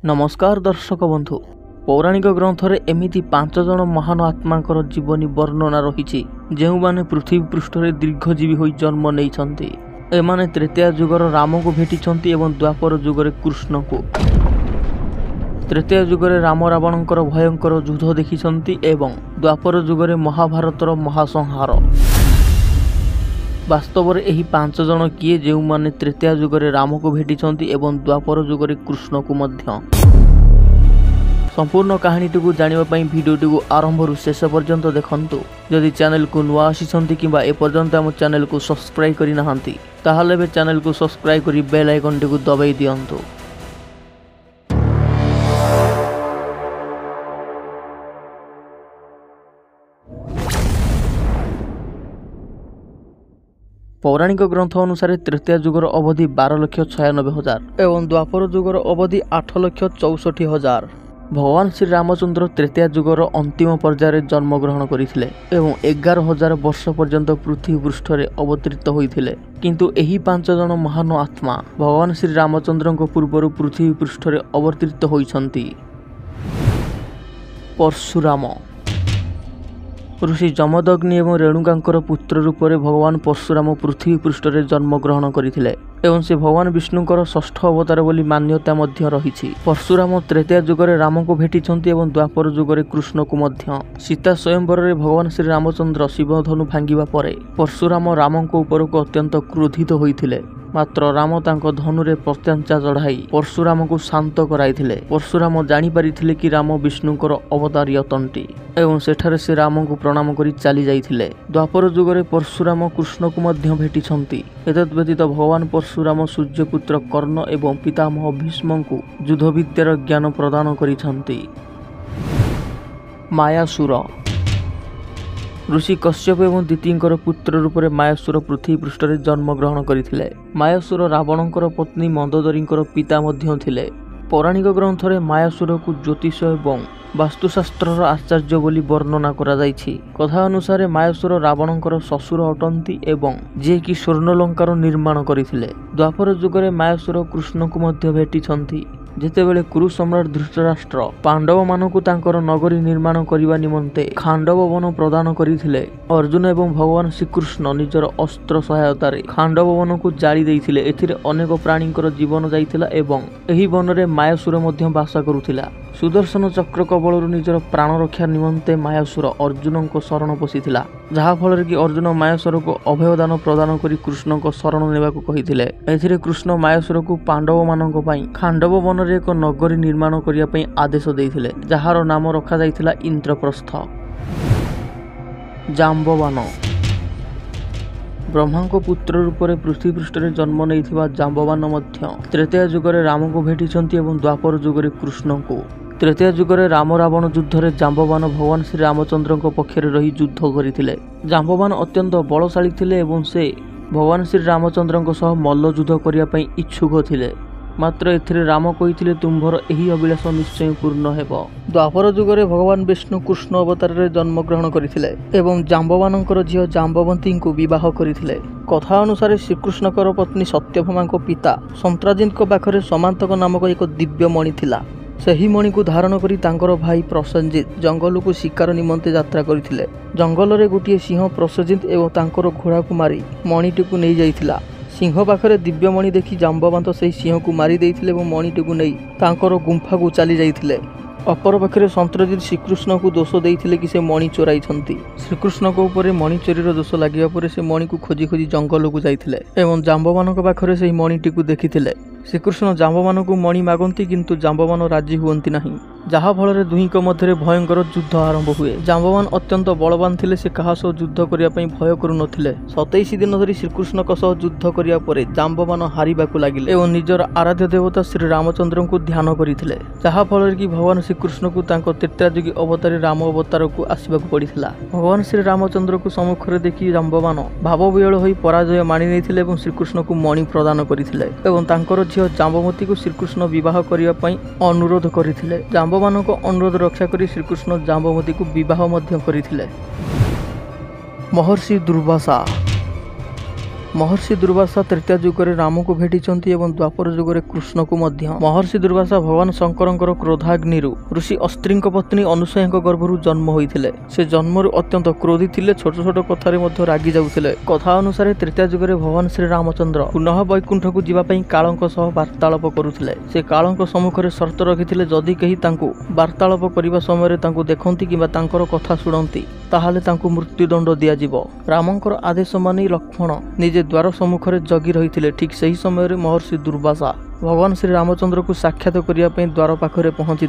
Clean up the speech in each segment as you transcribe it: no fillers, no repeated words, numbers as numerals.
नमस्कार दर्शक बंधु। पौराणिक ग्रंथरे एमिति 5 जन महान आत्मांकर जीवनी वर्णना रही जो माने पृथ्वी पृष्ठ रे दीर्घजीवी होई जन्म नहीं। एमाने त्रेतया जुगर राम को भेटी एवं द्वापर जुगरे कृष्ण को। त्रेतया जुगरे राम रावणकर भयंकर युद्ध देखी एवं द्वापर जुगरे महाभारतर महासंहार। वास्तव में यही 5 जन किए जो माने त्रेतया जुगरे राम को भेटी एवं द्वापर जुगरे कृष्ण को मध्य। संपूर्ण कहानीटी को जानापी भिडियोटी को आरंभ शेष पर्यंत देखंतु। जदि चैनल को नुआ आसी कि एपर्यंत आम चैनल को सब्सक्राइब करना ताहले चैनल को सब्सक्राइब कर बेल आइकन टी को दबाई दियंतु। पौराणिक ग्रंथ अनुसार तृतीय जुगर अवधि 12,96,000 एवं द्वापर जुगर अवधि 8,64,000। भगवान श्री रामचंद्र तृतीय जुगर अंतिम पर्यायर जन्म ग्रहण करथिले एवं 11,000 वर्ष पर्यंत पृथ्वी पृष्ठ रे अवतरित होइथिले। किंतु एही 5 जन महान आत्मा भगवान श्री रामचंद्र को पूर्व पृथ्वी पृष्ठ रे अवतरित होइछंती। परशुराम ऋषि जमदग्नि एवं रेणुकांकर पुत्र रूप में भगवान परशुराम पृथ्वी पृष्ठ रे जन्म ग्रहण करथिले एवं से भगवान विष्णुकर षष्ठ अवतार बोली मान्यता मध्य रही। परशुराम त्रेतया जुगरे राम को भेटी एवं द्वापर जुगरे कृष्ण को मध्य। सीता स्वयंवर रे भगवान श्री रामचंद्र शिवधनु भांगिबा परे परशुराम राम को ऊपर को अत्यंत क्रोधित होइथिले। मात्र राम तांको धनुरे प्रत्यांचा चढ़ाई परशुराम को शांत कराइथिले। परशुराम जानी पारिथिले कि राम विष्णुकर अवतारी अटंती एवं सेठारे से राम को प्रणाम करी चली जाइथिले। द्वापर जुगरे परशुराम कृष्ण को मध्य भेटिछंती। एतद् व्यतीत भगवान परशुराम सूर्यपुत्र कर्ण एवं पितामह भीष्म को युद्ध विद्यार ज्ञान प्रदान करिछंती। मायासुर ऋषि कश्यप एवं दितींकर पुत्र रूप में मायासुर पृथ्वी पृष्ठ रे जन्म ग्रहण करथिले। मायासुर रावणकर पत्नी मंदोदरींकर पिता मध्य थिले। पौराणिक ग्रंथरे मायासुर को ज्योतिष एवं वास्तुशास्त्र आचार्य बोली वर्णना करा जाइछि। कथा अनुसार मायासुर रावणकर ससुर अटंती एवं जे कि स्वर्णलंकार निर्माण करथिले। द्वापर जुगरे मायासुर कृष्ण को मध्य भेटिछंती। जेतेबेले कुरु सम्राट धृतराष्ट्र पांडव मानकु तांकर नगरी निर्माण करिवा निमंते खांडव वन प्रदान करिथिले। अर्जुन एवं भगवान श्रीकृष्ण निजर अस्त्र सहायतारे खांडव वन को जाली देइथिले। एथिरे अनेक प्राणींकर जीवन जाइथिला एवं एही वनरे मायासुर मध्य बास करुथिला। सुदर्शन चक्र कबलरु निजर प्राण रक्षा निमंते मायासुर अर्जुन को शरण पशिथिला, जहा फल कि अर्जुन मायासुर को अभयदान प्रदान करी कृष्ण को शरण नेबाकु कहिथिले। एथिरे कृष्ण मायासुर को पांडव मानक पई खांडव वन रे एक नगरी निर्माण करिया पई आदेश देइथिले, जहार नाम रखा जाइथिला इंद्रप्रस्थ। जाम्बवान ब्रह्मा को पुत्र रूप में पृथ्वी पृष्ठ रे जन्म नैथिबा जाम्बवान मध्य त्रेतया जुगरे राम को भेटिछंती एवं द्वापर जुगरे कृष्ण को। त्रेतया जुगरे राम रावण युद्ध रे जाम्बवान भगवान श्री रामचंद्र पक्षरे रही युद्ध करथिले। जाम्बवान अत्यंत बलशाली थिले एवं से भगवान श्री रामचंद्र सह मल्ल युद्ध करिया पई इच्छुक थिले। मात्र एथिरे राम कहिथिले तुम्भर एही अभिलाष निश्चय पूर्ण हेब। द्वापर जुगरे भगवान विष्णु कृष्ण अवतार रे जन्म ग्रहण करथिले एवं जाम्बवानकर झियो जाम्बवंती को विवाह करथिले। कथा अनुसार श्रीकृष्णकर पत्नी सत्यभामा को पिता संत्राजित पाखरे समांतक नामक एक दिव्य मणि थिला। सही मणि को धारण करी तांकर भाई प्रसेनजित जंगल को शिकार निमंते यात्रा करथिले। जंगल रे गोटिए सिंह प्रसेनजित एवं तांकर घोड़ा को मारी मणिटी को नहीं जाइथिला। सिंह पाखरे दिव्यमणि देखि जाम्बवान से सिंह को मारी देइथिले एवं मणिटी को नहीं तांकर गुंफा को चली जाइथिले। अपर पाखरे संत्रजित श्रीकृष्ण को दोष देइथिले कि से मणि चोराइछंती। श्रीकृष्ण को ऊपर मणि चोरीर दोष लागिया परे से मणि को खोजी खोजी जंगल को जाइथिले एवं जाम्बवान पाखरे से मणिटी को देखिथिले। श्रीकृष्ण जाम्बवान को मणि मागंती किंतु जाम्बवान राजी हुअंती नहीं, जहा फल दुहींक मध्य भयंकर युद्ध आरंभ हुए। जाम्बवान अत्यंत बलवान थिले, से कहा सह युद्ध करिया पई भय करू नथिले। 27 दिन धरी श्रीकृष्ण सह युद्ध करिया परे जाम्बवान हारिबाकु लागिले एवं निजर आराध्य देवता श्री रामचंद्र को ध्यान करिथिले, जहा फल कि भगवान श्रीकृष्ण को तांको त्रेतायुगी अवतारी राम अवतार को आसीबाकु पड़िथिला। भगवान श्री रामचंद्र को सम्मुखरे देखि जाम्बवान भावविहल होई पराजय मानि नेथिले एवं श्रीकृष्ण को मणि प्रदान करिथिले एवं तांकर झियो जाम्बवती को श्रीकृष्ण विवाह करिया पई अनुरोध करिथिले। जाम्बवान को अनुरोध रक्षा करी श्रीकृष्ण जाम्बवती को विवाह मध्य करिथिले। महर्षि दुर्वासा महर्षि दुर्वासा तृतीय जुगरे राम को भेटिଛନ୍ତି ଏବଂ ଦ୍ୱାପର ଯୁଗରେ କୃଷ୍ଣକୁ ମଧ୍ୟ। महर्षि दुर्वासा भगवान शंकरଙ୍କର क्रोधाग्निରୁ ऋषि अस्त्रीଙ୍କ ପତ୍ନୀ ଅନୁସୂୟାଙ୍କ ଗର୍ଭରୁ ଜନ୍ମ ହୋଇଥିଲେ। ସେ ଜନ୍ମରୁ ଅତ୍ୟନ୍ତ କ୍ରୋଧୀ ଥିଲେ, ଛୋଟ ଛୋଟ କଥାରେ ମଧ୍ୟ ରାଗି ଯାଉଥିଲେ। କଥା ଅନୁସାରେ ତୃତୀୟ ଯୁଗରେ ଭଗବାନ ଶ୍ରୀ ରାମଚନ୍ଦ୍ର ପୁନଃ ବୈକୁଣ୍ଠକୁ ଯିବା ପାଇଁ କାଳଙ୍କ ସହ ବାର୍ତ୍ତାଳାପ କରୁଥିଲେ। ସେ କାଳଙ୍କ ସମ୍ମୁଖରେ ସର୍ତ୍ତ ରଖିଥିଲେ, ଯଦି କେହି ତାଙ୍କୁ ବାର୍ତ୍ତାଳାପ କରିବା ସମୟରେ ତାଙ୍କୁ ଦେଖନ୍ତି କିମ୍ବା ତାଙ୍କର କଥା ଶୁଣନ୍ତି ତାହେଲେ ତାଙ୍କୁ ମୃତ୍ୟୁଦଣ୍ଡ ଦିଆଯିବ। ରାମଙ୍କର ଆଦେଶ ମାନି ଲକ୍ଷ୍ମଣ ନିଜେ ଦ୍ୱାର ସମ୍ମୁଖରେ ଜଗି ରହିଥିଲେ। ଠିକ୍ ସେହି ସମୟରେ महर्षि दुर्वासा भगवान श्री रामचंद्र को साक्षात करने द्वार पाखरे पहुंची।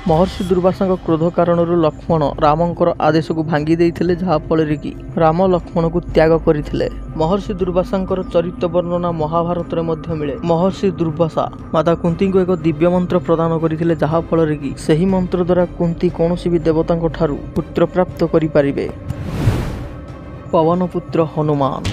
महर्षि दुर्वासा क्रोध कारण लक्ष्मण रामंकर आदेश को भांगी देइथिले, जहा फल कि राम लक्ष्मण को त्याग करथिले। महर्षि दुर्वासा चरित्र वर्णना महाभारत में मध्य मिले। महर्षि दुर्वासा माता कुंती को एक दिव्य मंत्र प्रदान करथिले, जहा फल कि सही मंत्र द्वारा कुंती कौनसी भी देवता ठारू पुत्र प्राप्त करि परिबे। पवन पुत्र हनुमान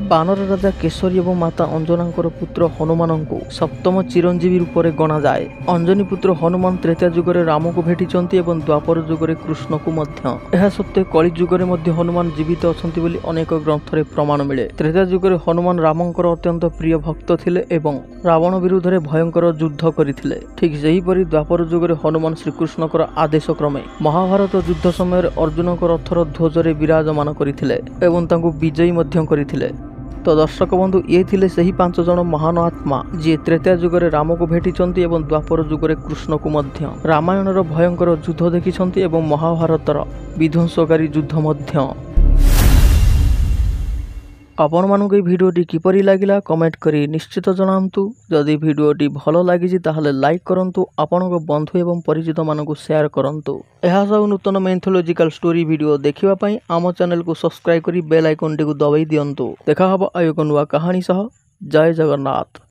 बानर राजा केशरी और माता अंजनांकर पुत्र हनुमान को सप्तम चिरंजीवी रूप में गणा जाए। अंजनी पुत्र हनुमान तृतीय जुगरे राम को भेटिଛନ୍ତି ଏବଂ द्वापर जुगरे कृष्ण को मध्य। यह सत्वे कली जुगरे मध्य हनुमान जीवित अछंती बोली अनेक ग्रंथरे प्रमाण मिले। तृतीय जुगरे हनुमान रामंकर अत्यंत प्रिय भक्त थिले एवं रावण विरुद्ध रे भयंकर युद्ध करथिले। ठीक सेहीपरि द्वापर जुगरे हनुमान श्रीकृष्णकर आदेश क्रमे महाभारत युद्ध समय अर्जुनकर रथर ध्वजरे विराजमान करथिले एवं तांको विजयी मध्य करथिले। तो दर्शक बंधु, ये थिले सही 5 जन महान आत्मा जी तृतीय जुगरे राम को भेटिଛନ୍ତି एवं द्वापर जुगरे कृष्ण को मध्य। रामायणर भयंकर युद्ध देखिଛନ୍ତି एवं महाभारतर विध्वंसकारी युद्ध मध्य। आपण मानक भिडियोटी किपरि लागिला कमेंट करी निश्चित जणांतु। जदि भिडियोटी भल लगी ताहले लाइक करंतु, आपनक बंधु एवं परिचित मानक शेयर करंतु। एहा सब नूतन मैथोलॉजिकल स्टोरी वीडियो देखिबा पई आम चैनल को सब्सक्राइब करी बेल आइकन टी को दबाई दियंतु। देखा हबो आयो नुआ कहानी सह। जय जगन्नाथ।